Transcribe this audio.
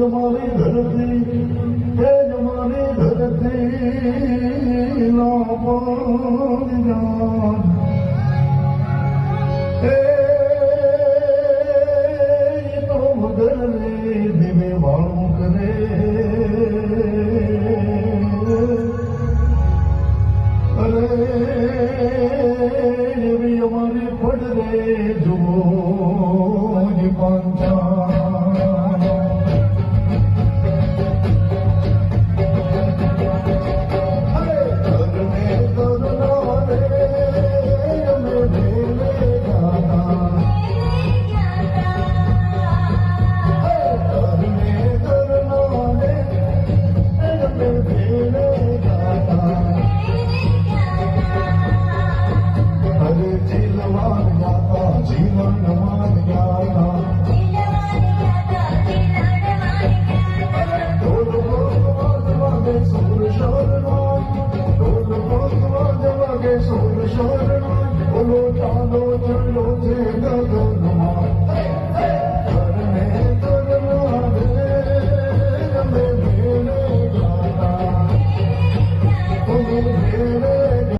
हमारी धरती है, हमारी धरती ना पानी जान तो मगर दिवे वालों करे अरे ये भी हमारे पढ़ रहे जो पंचा जीवन मान गया सूर शोर